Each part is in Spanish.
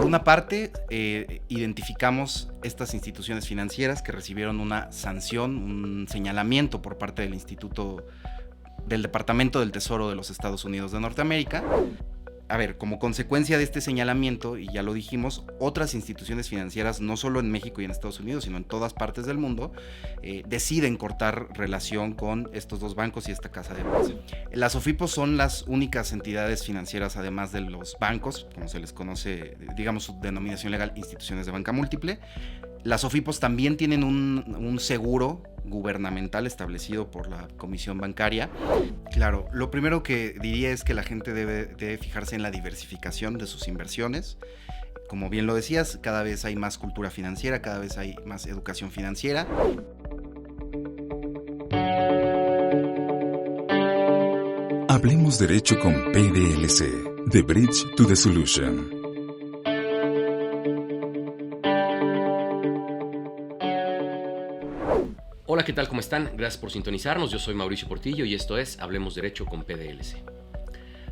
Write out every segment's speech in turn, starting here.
Por una parte, identificamos estas instituciones financieras que recibieron una sanción, un señalamiento por parte del Departamento del Tesoro de los Estados Unidos de Norteamérica. A ver, como consecuencia de este señalamiento, y ya lo dijimos, otras instituciones financieras, no solo en México y en Estados Unidos, sino en todas partes del mundo, deciden cortar relación con estos dos bancos y esta casa de bolsa. Las OFIPOS son las únicas entidades financieras, además de los bancos, como se les conoce, digamos su denominación legal, instituciones de banca múltiple. Las OFIPOS también tienen un seguro gubernamental establecido por la Comisión Bancaria. Claro, lo primero que diría es que la gente debe fijarse en la diversificación de sus inversiones. Como bien lo decías, cada vez hay más cultura financiera, cada vez hay más educación financiera. Hablemos Derecho con PDLC, The Bridge to the Solution. Hola, ¿qué tal? ¿Cómo están? Gracias por sintonizarnos. Yo soy Mauricio Portillo y esto es Hablemos Derecho con PDLC.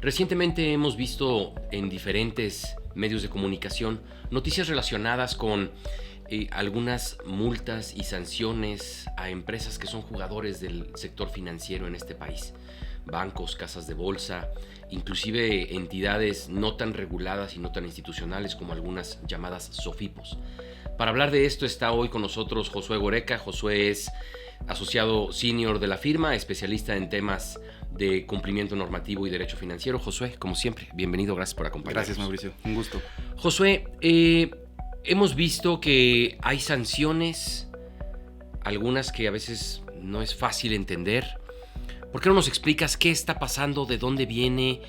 Recientemente hemos visto en diferentes medios de comunicación noticias relacionadas con algunas multas y sanciones a empresas que son jugadores del sector financiero en este país. Bancos, casas de bolsa, inclusive entidades no tan reguladas y no tan institucionales como algunas llamadas SOFIPOS. Para hablar de esto está hoy con nosotros Josué Goreca. Josué es asociado senior de la firma, especialista en temas de cumplimiento normativo y derecho financiero. Josué, como siempre, bienvenido, gracias por acompañarnos. Gracias, Mauricio, un gusto. Josué, hemos visto que hay sanciones, algunas que a veces no es fácil entender. ¿Por qué no nos explicas qué está pasando, de dónde viene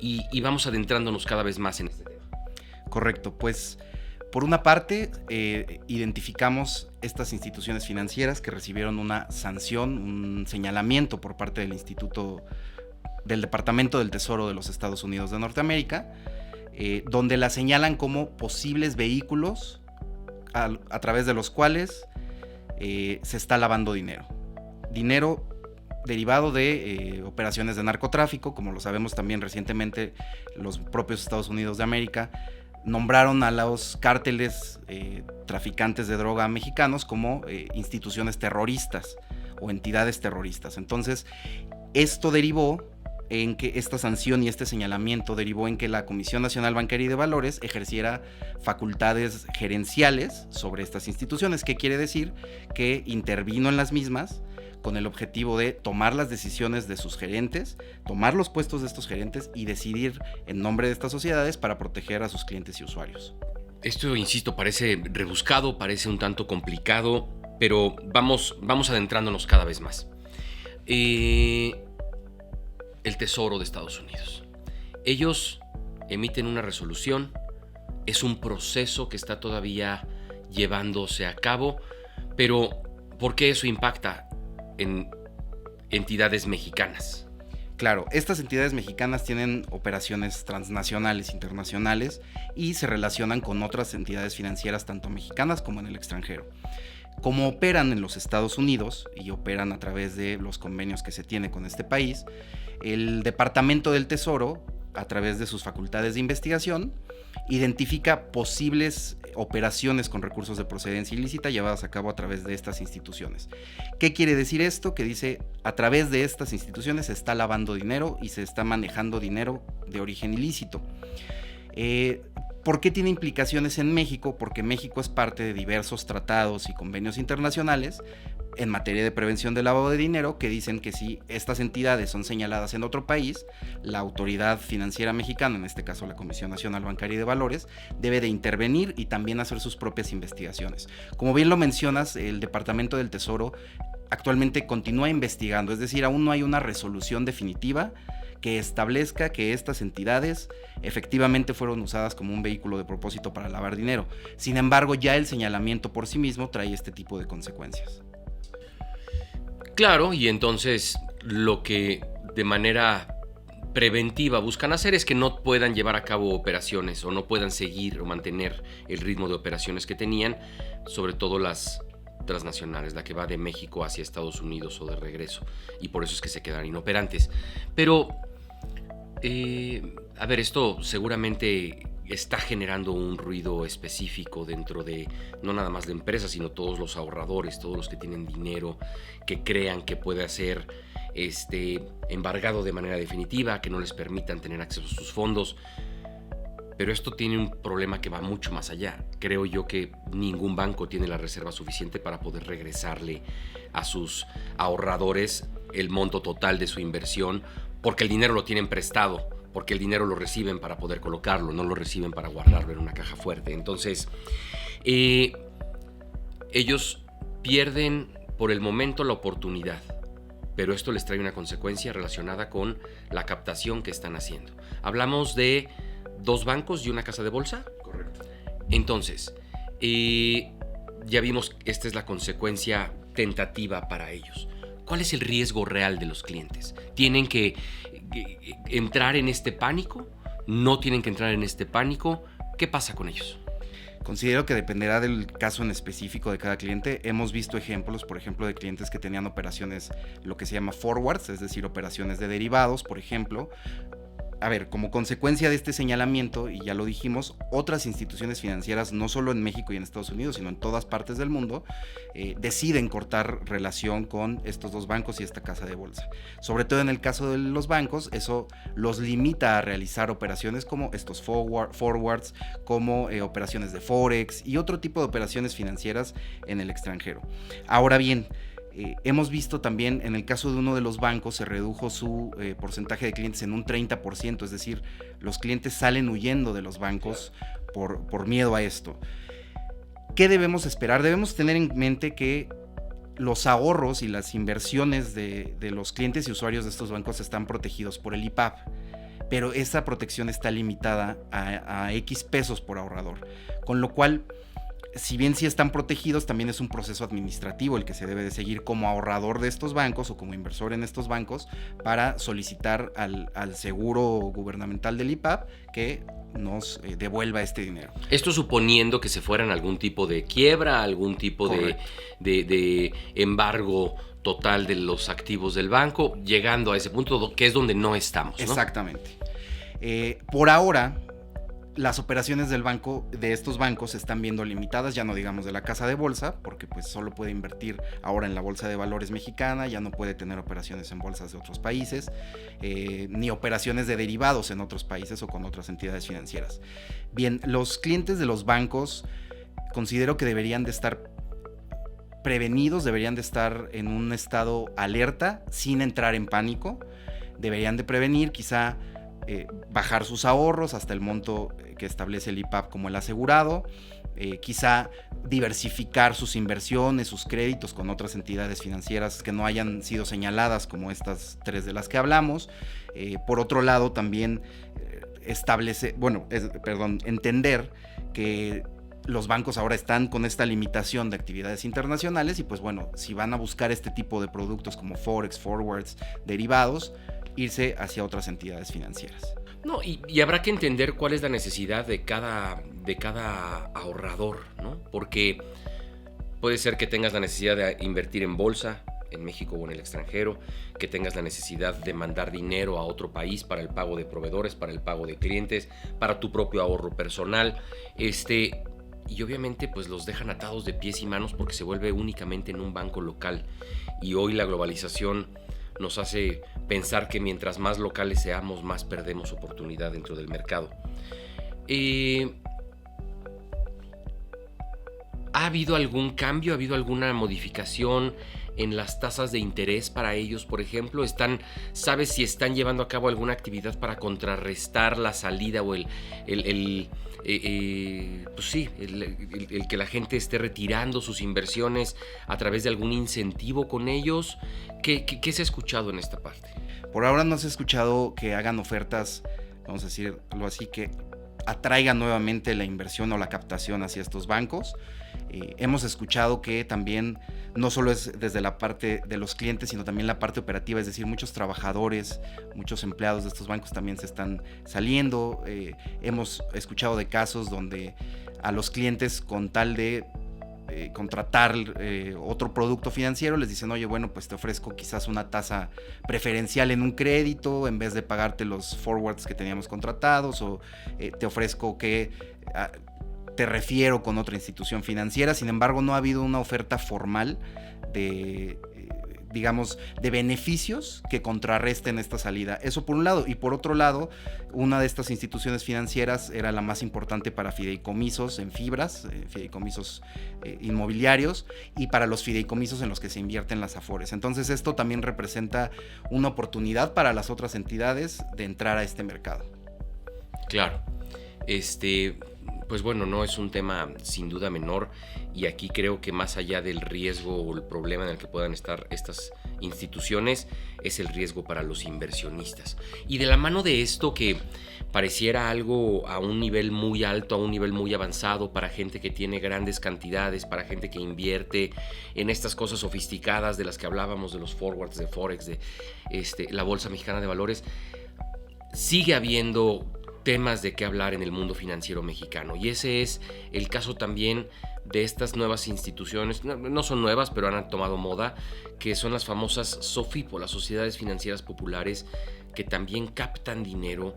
y vamos adentrándonos cada vez más en este tema? Correcto, pues por una parte identificamos estas instituciones financieras que recibieron una sanción, un señalamiento por parte del Departamento del Tesoro de los Estados Unidos de Norteamérica, donde las señalan como posibles vehículos a través de los cuales se está lavando dinero. Dinero derivado de operaciones de narcotráfico. Como lo sabemos también recientemente, los propios Estados Unidos de América nombraron a los cárteles traficantes de droga mexicanos como instituciones terroristas o entidades terroristas. Entonces, esto derivó en que esta sanción y este señalamiento derivó en que la Comisión Nacional Bancaria y de Valores ejerciera facultades gerenciales sobre estas instituciones. ¿Qué quiere decir? Que intervino en las mismas con el objetivo de tomar las decisiones de sus gerentes, tomar los puestos de estos gerentes y decidir en nombre de estas sociedades para proteger a sus clientes y usuarios. Esto, insisto, parece rebuscado, parece un tanto complicado, pero vamos adentrándonos cada vez más. El Tesoro de Estados Unidos. Ellos emiten una resolución, es un proceso que está todavía llevándose a cabo, pero ¿por qué eso impacta en entidades mexicanas? Claro, estas entidades mexicanas tienen operaciones transnacionales, internacionales, y se relacionan con otras entidades financieras tanto mexicanas como en el extranjero. Como operan en los Estados Unidos y operan a través de los convenios que se tiene con este país, el Departamento del Tesoro, a través de sus facultades de investigación, identifica posibles operaciones con recursos de procedencia ilícita llevadas a cabo a través de estas instituciones. ¿Qué quiere decir esto? Que dice, a través de estas instituciones se está lavando dinero y se está manejando dinero de origen ilícito. ¿Por qué tiene implicaciones en México? Porque México es parte de diversos tratados y convenios internacionales en materia de prevención del lavado de dinero que dicen que si estas entidades son señaladas en otro país, la autoridad financiera mexicana, en este caso la Comisión Nacional Bancaria y de Valores, debe de intervenir y también hacer sus propias investigaciones. Como bien lo mencionas, el Departamento del Tesoro actualmente continúa investigando, es decir, aún no hay una resolución definitiva que establezca que estas entidades efectivamente fueron usadas como un vehículo de propósito para lavar dinero. Sin embargo, ya el señalamiento por sí mismo trae este tipo de consecuencias. Claro, y entonces lo que de manera preventiva buscan hacer es que no puedan llevar a cabo operaciones o no puedan seguir o mantener el ritmo de operaciones que tenían, sobre todo las transnacionales, la que va de México hacia Estados Unidos o de regreso, y por eso es que se quedan inoperantes. Pero, a ver, esto seguramente está generando un ruido específico dentro de no nada más la empresa, sino todos los ahorradores, todos los que tienen dinero, que crean que puede ser embargado de manera definitiva, que no les permitan tener acceso a sus fondos. Pero esto tiene un problema que va mucho más allá. Creo yo que ningún banco tiene la reserva suficiente para poder regresarle a sus ahorradores el monto total de su inversión, porque el dinero lo tienen prestado, porque el dinero lo reciben para poder colocarlo, no lo reciben para guardarlo en una caja fuerte. Entonces, ellos pierden por el momento la oportunidad, pero esto les trae una consecuencia relacionada con la captación que están haciendo. Hablamos de 2 bancos y una casa de bolsa. Correcto. Entonces, ya vimos que esta es la consecuencia tentativa para ellos. ¿Cuál es el riesgo real de los clientes? ¿Tienen que entrar en este pánico? ¿No tienen que entrar en este pánico? ¿Qué pasa con ellos? Considero que dependerá del caso en específico de cada cliente. Hemos visto ejemplos, por ejemplo, de clientes que tenían operaciones, lo que se llama forwards, es decir, operaciones de derivados, por ejemplo. A ver, como consecuencia de este señalamiento, y ya lo dijimos, otras instituciones financieras, no solo en México y en Estados Unidos, sino en todas partes del mundo, deciden cortar relación con estos 2 bancos y esta casa de bolsa. Sobre todo en el caso de los bancos, eso los limita a realizar operaciones como estos forwards, como operaciones de Forex y otro tipo de operaciones financieras en el extranjero. Ahora bien, hemos visto también en el caso de uno de los bancos se redujo su porcentaje de clientes en un 30%, es decir, los clientes salen huyendo de los bancos por miedo a esto. ¿Qué debemos esperar? Debemos tener en mente que los ahorros y las inversiones de los clientes y usuarios de estos bancos están protegidos por el IPAP, pero esa protección está limitada a X pesos por ahorrador, con lo cual, si bien sí están protegidos, también es un proceso administrativo el que se debe de seguir como ahorrador de estos bancos o como inversor en estos bancos para solicitar al seguro gubernamental del IPAP que nos devuelva este dinero. Esto suponiendo que se fueran algún tipo de quiebra, algún tipo de embargo total de los activos del banco, llegando a ese punto que es donde no estamos, ¿no? Exactamente. Por ahora, las operaciones del banco, de estos bancos, se están viendo limitadas, ya no digamos de la casa de bolsa, porque pues solo puede invertir ahora en la bolsa de valores mexicana, ya no puede tener operaciones en bolsas de otros países, ni operaciones de derivados en otros países o con otras entidades financieras. Bien, los clientes de los bancos considero que deberían de estar prevenidos, deberían de estar en un estado alerta, sin entrar en pánico, deberían de prevenir, quizá bajar sus ahorros hasta el monto que establece el IPAP como el asegurado, quizá diversificar sus inversiones, sus créditos con otras entidades financieras que no hayan sido señaladas como estas 3 de las que hablamos. Por otro lado, también entender que los bancos ahora están con esta limitación de actividades internacionales y pues bueno, si van a buscar este tipo de productos como Forex, forwards, derivados, irse hacia otras entidades financieras. No, y habrá que entender cuál es la necesidad de cada ahorrador, ¿no? Porque puede ser que tengas la necesidad de invertir en bolsa, en México o en el extranjero, que tengas la necesidad de mandar dinero a otro país para el pago de proveedores, para el pago de clientes, para tu propio ahorro personal, y obviamente pues los dejan atados de pies y manos porque se vuelve únicamente en un banco local. Y hoy la globalización nos hace pensar que mientras más locales seamos, más perdemos oportunidad dentro del mercado. ¿Ha habido algún cambio? ¿Ha habido alguna modificación en las tasas de interés para ellos, por ejemplo? ¿Sabes si están llevando a cabo alguna actividad para contrarrestar la salida o el que la gente esté retirando sus inversiones a través de algún incentivo con ellos? ¿Qué se ha escuchado en esta parte? Por ahora no se ha escuchado que hagan ofertas, vamos a decirlo así, que atraigan nuevamente la inversión o la captación hacia estos bancos. Hemos escuchado que también no solo es desde la parte de los clientes, sino también la parte operativa, es decir, muchos trabajadores, muchos empleados de estos bancos también se están saliendo. Hemos escuchado de casos donde a los clientes, con tal de contratar otro producto financiero, les dicen, oye, bueno, pues te ofrezco quizás una tasa preferencial en un crédito en vez de pagarte los forwards que teníamos contratados, o te ofrezco que te refiero con otra institución financiera. Sin embargo, no ha habido una oferta formal de beneficios que contrarresten esta salida. Eso por un lado. Y por otro lado, una de estas instituciones financieras era la más importante para fideicomisos en fibras, fideicomisos inmobiliarios, y para los fideicomisos en los que se invierten las afores. Entonces esto también representa una oportunidad para las otras entidades de entrar a este mercado. Claro. Pues bueno, no es un tema sin duda menor, y aquí creo que más allá del riesgo o el problema en el que puedan estar estas instituciones, es el riesgo para los inversionistas. Y de la mano de esto, que pareciera algo a un nivel muy alto, a un nivel muy avanzado para gente que tiene grandes cantidades, para gente que invierte en estas cosas sofisticadas de las que hablábamos, de los forwards, de Forex, de la Bolsa Mexicana de Valores, sigue habiendo temas de qué hablar en el mundo financiero mexicano, y ese es el caso también de estas nuevas instituciones. No son nuevas, pero han tomado moda, que son las famosas SOFIPO, las Sociedades Financieras Populares, que también captan dinero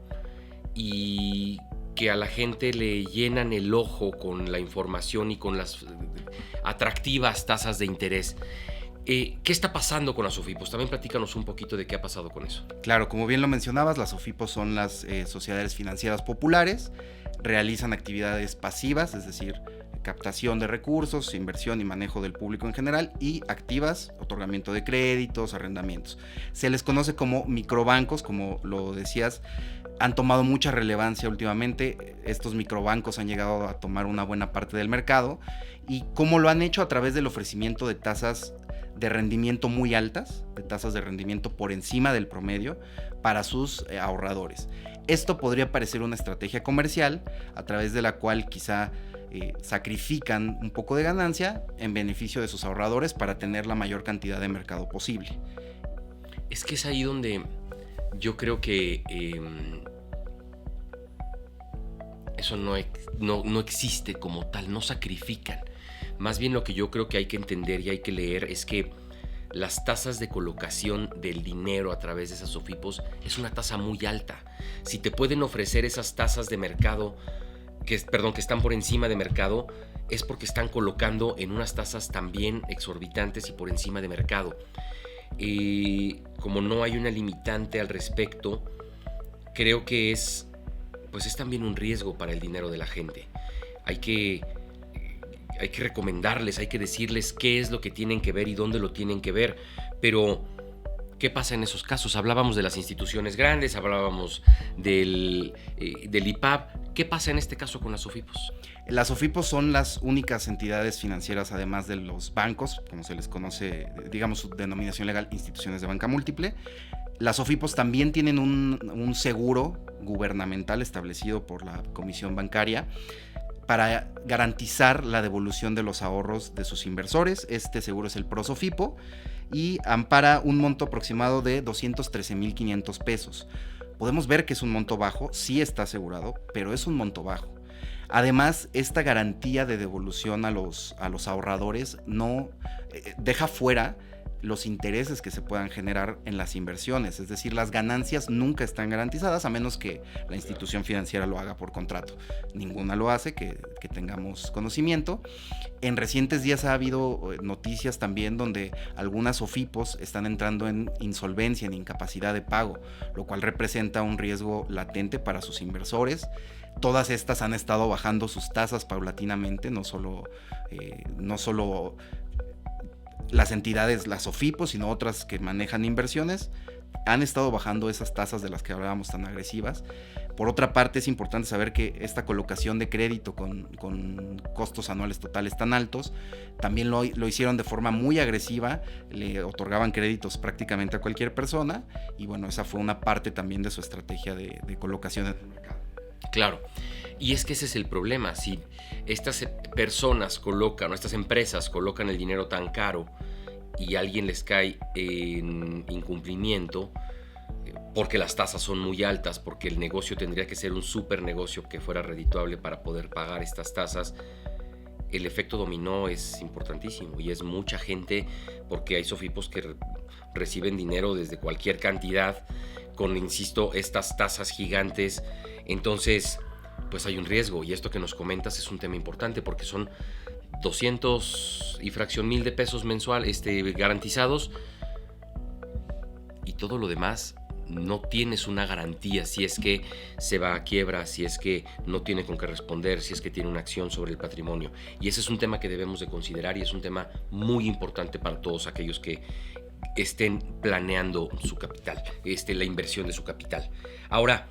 y que a la gente le llenan el ojo con la información y con las atractivas tasas de interés. ¿Qué está pasando con las SOFIPOS? También platícanos un poquito de qué ha pasado con eso. Claro, como bien lo mencionabas, las SOFIPOS son las sociedades financieras populares, realizan actividades pasivas, es decir, captación de recursos, inversión y manejo del público en general, y activas, otorgamiento de créditos, arrendamientos. Se les conoce como microbancos, como lo decías, han tomado mucha relevancia últimamente. Estos microbancos han llegado a tomar una buena parte del mercado, y cómo lo han hecho a través del ofrecimiento de tasas de rendimiento muy altas, de tasas de rendimiento por encima del promedio para sus ahorradores. Esto podría parecer una estrategia comercial a través de la cual quizá sacrifican un poco de ganancia en beneficio de sus ahorradores para tener la mayor cantidad de mercado posible. Es que es ahí donde yo creo que eso no existe como tal, no sacrifican. Más bien lo que yo creo que hay que entender y hay que leer es que las tasas de colocación del dinero a través de esas SOFIPOS es una tasa muy alta. Si te pueden ofrecer esas tasas de mercado, que están por encima de mercado, es porque están colocando en unas tasas también exorbitantes y por encima de mercado. Como no hay una limitante al respecto, creo que es también un riesgo para el dinero de la gente. Hay que recomendarles, hay que decirles qué es lo que tienen que ver y dónde lo tienen que ver. Pero, ¿qué pasa en esos casos? Hablábamos de las instituciones grandes, hablábamos del IPAB. ¿Qué pasa en este caso con las SOFIPOS? Las SOFIPOS son las únicas entidades financieras, además de los bancos, como se les conoce, digamos su denominación legal, instituciones de banca múltiple. Las SOFIPOS también tienen un seguro gubernamental establecido por la Comisión Bancaria para garantizar la devolución de los ahorros de sus inversores. Este seguro es el ProSOFIPO y ampara un monto aproximado de 213,500 pesos. Podemos ver que es un monto bajo, sí está asegurado, pero es un monto bajo. Además, esta garantía de devolución a los ahorradores no deja fuera los intereses que se puedan generar en las inversiones, es decir, las ganancias nunca están garantizadas a menos que la institución financiera lo haga por contrato. Ninguna lo hace, que tengamos conocimiento. En recientes días ha habido noticias también donde algunas SOFIPOS están entrando en insolvencia, en incapacidad de pago, lo cual representa un riesgo latente para sus inversores. Todas estas han estado bajando sus tasas paulatinamente, no solo las entidades, las SOFIPOS, sino otras que manejan inversiones, han estado bajando esas tasas de las que hablábamos tan agresivas. Por otra parte, es importante saber que esta colocación de crédito con costos anuales totales tan altos, también lo hicieron de forma muy agresiva, le otorgaban créditos prácticamente a cualquier persona, y bueno, esa fue una parte también de su estrategia de colocación en el mercado. Claro, y es que ese es el problema. Si estas personas colocan, o estas empresas colocan el dinero tan caro y alguien les cae en incumplimiento, porque las tasas son muy altas, porque el negocio tendría que ser un súper negocio que fuera redituable para poder pagar estas tasas, el efecto dominó es importantísimo y es mucha gente, porque hay SOFIPOS que reciben dinero desde cualquier cantidad con, insisto, estas tasas gigantes. Entonces, pues hay un riesgo, y esto que nos comentas es un tema importante porque son 200 y fracción mil de pesos mensual garantizados, y todo lo demás no tienes una garantía si es que se va a quiebra, si es que no tiene con qué responder, si es que tiene una acción sobre el patrimonio. Y ese es un tema que debemos de considerar, y es un tema muy importante para todos aquellos que estén planeando su capital, la inversión de su capital. Ahora,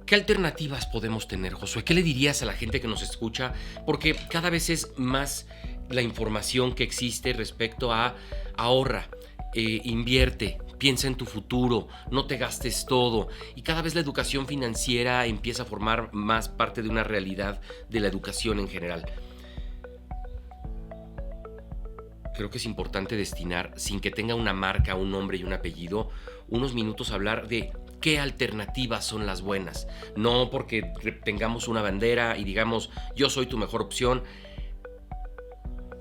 ¿qué alternativas podemos tener, Josué? ¿Qué le dirías a la gente que nos escucha? Porque cada vez es más la información que existe respecto a ahorra, invierte, piensa en tu futuro, no te gastes todo. Y cada vez la educación financiera empieza a formar más parte de una realidad de la educación en general. Creo que es importante destinar, sin que tenga una marca, un nombre y un apellido, unos minutos a hablar de qué alternativas son las buenas. No porque tengamos una bandera y digamos, yo soy tu mejor opción.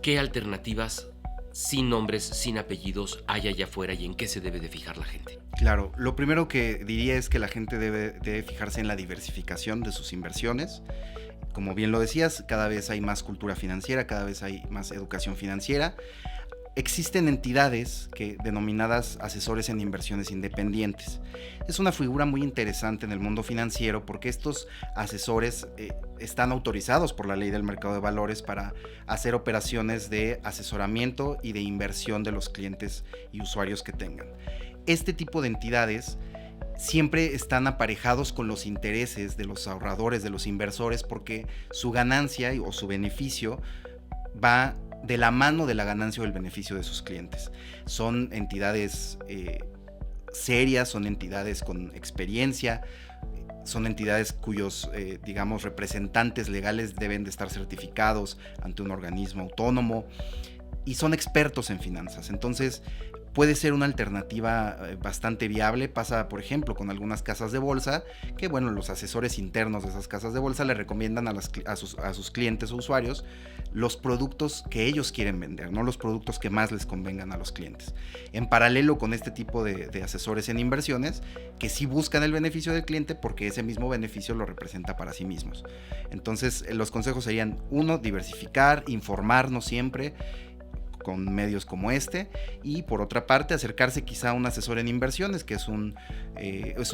¿Qué alternativas sin nombres, sin apellidos hay allá afuera, y en qué se debe de fijar la gente? Claro, lo primero que diría es que la gente debe fijarse en la diversificación de sus inversiones. Como bien lo decías, cada vez hay más cultura financiera, cada vez hay más educación financiera. Existen entidades denominadas asesores en inversiones independientes. Es una figura muy interesante en el mundo financiero porque estos asesores están autorizados por la ley del mercado de valores para hacer operaciones de asesoramiento y de inversión de los clientes y usuarios que tengan. Este tipo de entidades siempre están aparejados con los intereses de los ahorradores, de los inversores, porque su ganancia o su beneficio va de la mano de la ganancia o el beneficio de sus clientes. Son entidades serias, son entidades con experiencia, son entidades cuyos, representantes legales deben de estar certificados ante un organismo autónomo y son expertos en finanzas. Entonces, puede ser una alternativa bastante viable. Pasa, por ejemplo, con algunas casas de bolsa, que los asesores internos de esas casas de bolsa le recomiendan a sus clientes o usuarios los productos que ellos quieren vender, no los productos que más les convengan a los clientes. En paralelo con este tipo de asesores en inversiones, que sí buscan el beneficio del cliente porque ese mismo beneficio lo representa para sí mismos. Entonces, los consejos serían: 1, diversificar, informarnos siempre con medios como este, y por otra parte acercarse quizá a un asesor en inversiones, que es un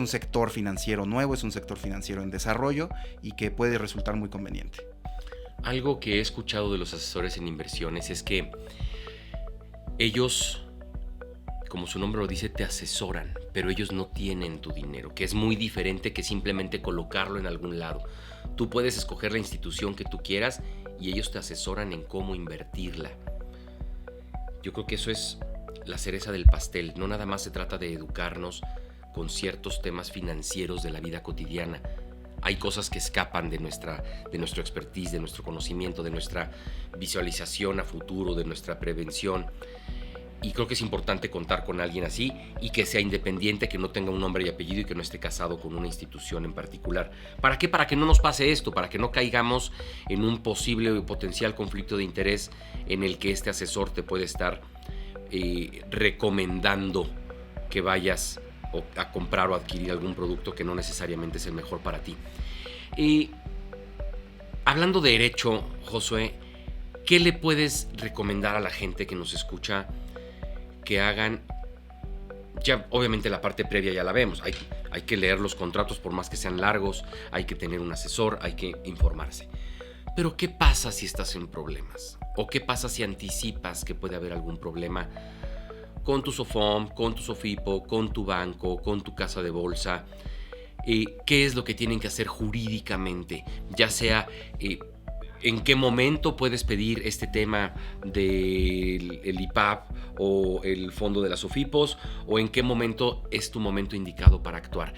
sector financiero nuevo, es un sector financiero en desarrollo y que puede resultar muy conveniente. Algo que he escuchado de los asesores en inversiones es que ellos, como su nombre lo dice, te asesoran, pero ellos no tienen tu dinero, que es muy diferente que simplemente colocarlo en algún lado. Tú puedes escoger la institución que tú quieras y ellos te asesoran en cómo invertirla. Yo creo que eso es la cereza del pastel. No nada más se trata de educarnos con ciertos temas financieros de la vida cotidiana. Hay cosas que escapan de nuestro expertise, de nuestro conocimiento, de nuestra visualización a futuro, de nuestra prevención. Y creo que es importante contar con alguien así y que sea independiente, que no tenga un nombre y apellido y que no esté casado con una institución en particular. ¿Para qué? Para que no nos pase esto, para que no caigamos en un posible o potencial conflicto de interés en el que este asesor te puede estar recomendando que vayas a comprar o adquirir algún producto que no necesariamente es el mejor para ti. Hablando de derecho, Josué, ¿qué le puedes recomendar a la gente que nos escucha que hagan? Ya obviamente la parte previa ya la vemos, hay que leer los contratos por más que sean largos, hay que tener un asesor, hay que informarse. Pero ¿qué pasa si estás en problemas? ¿O qué pasa si anticipas que puede haber algún problema con tu SOFOM, con tu SOFIPO, con tu banco, con tu casa de bolsa? ¿Qué es lo que tienen que hacer jurídicamente? Ya sea en qué momento puedes pedir este tema del IPAP o el fondo de las SOFIPOS, o en qué momento es tu momento indicado para actuar.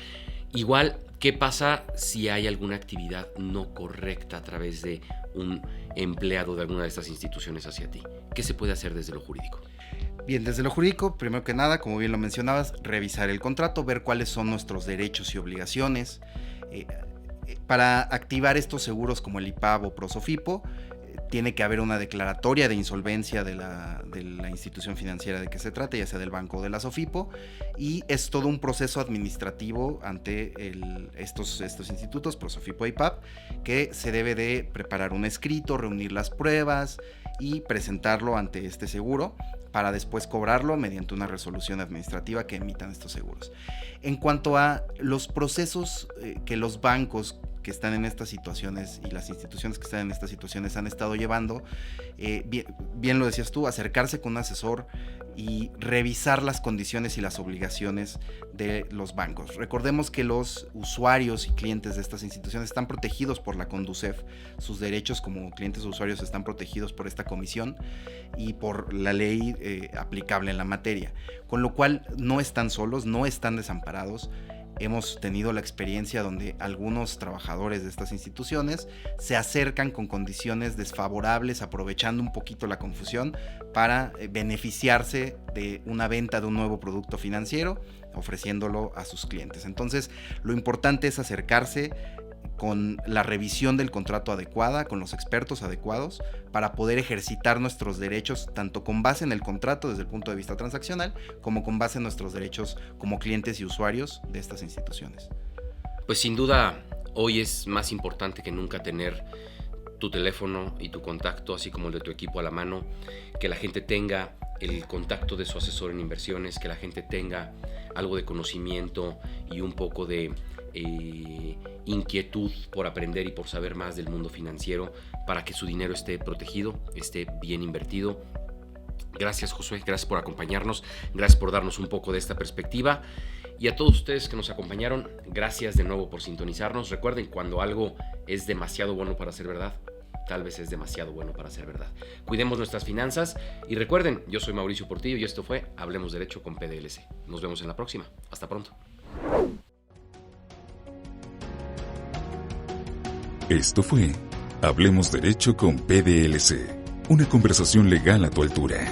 Igual, ¿qué pasa si hay alguna actividad no correcta a través de un empleado de alguna de estas instituciones hacia ti? ¿Qué se puede hacer desde lo jurídico? Bien, desde lo jurídico, primero que nada, como bien lo mencionabas, revisar el contrato, ver cuáles son nuestros derechos y obligaciones. Para activar estos seguros como el IPAB o ProSOFIPO, tiene que haber una declaratoria de insolvencia de la institución financiera de que se trate, ya sea del banco o de la SOFIPO, y es todo un proceso administrativo ante estos institutos, ProSOFIPO y IPAP, que se debe de preparar un escrito, reunir las pruebas y presentarlo ante este seguro para después cobrarlo mediante una resolución administrativa que emitan estos seguros. En cuanto a los procesos que los bancos que están en estas situaciones y las instituciones que están en estas situaciones han estado llevando, bien lo decías tú, acercarse con un asesor y revisar las condiciones y las obligaciones de los bancos. Recordemos que los usuarios y clientes de estas instituciones están protegidos por la Conducef, sus derechos como clientes o usuarios están protegidos por esta comisión y por la ley aplicable en la materia, con lo cual no están solos, no están desamparados. Hemos tenido la experiencia donde algunos trabajadores de estas instituciones se acercan con condiciones desfavorables, aprovechando un poquito la confusión para beneficiarse de una venta de un nuevo producto financiero, ofreciéndolo a sus clientes. Entonces, lo importante es acercarse con la revisión del contrato adecuada, con los expertos adecuados, para poder ejercitar nuestros derechos, tanto con base en el contrato desde el punto de vista transaccional, como con base en nuestros derechos como clientes y usuarios de estas instituciones. Pues sin duda, hoy es más importante que nunca tener tu teléfono y tu contacto, así como el de tu equipo a la mano, que la gente tenga el contacto de su asesor en inversiones, que la gente tenga algo de conocimiento y un poco de inquietud por aprender y por saber más del mundo financiero para que su dinero esté protegido, esté bien invertido. Gracias, Josué, gracias por acompañarnos, gracias por darnos un poco de esta perspectiva, y a todos ustedes que nos acompañaron, gracias de nuevo por sintonizarnos. Recuerden, cuando algo es demasiado bueno para ser verdad, tal vez es demasiado bueno para ser verdad. Cuidemos nuestras finanzas y recuerden, yo soy Mauricio Portillo y esto fue Hablemos Derecho con PDLC. Nos vemos en la próxima. Hasta pronto. Esto fue Hablemos Derecho con PDLC, una conversación legal a tu altura.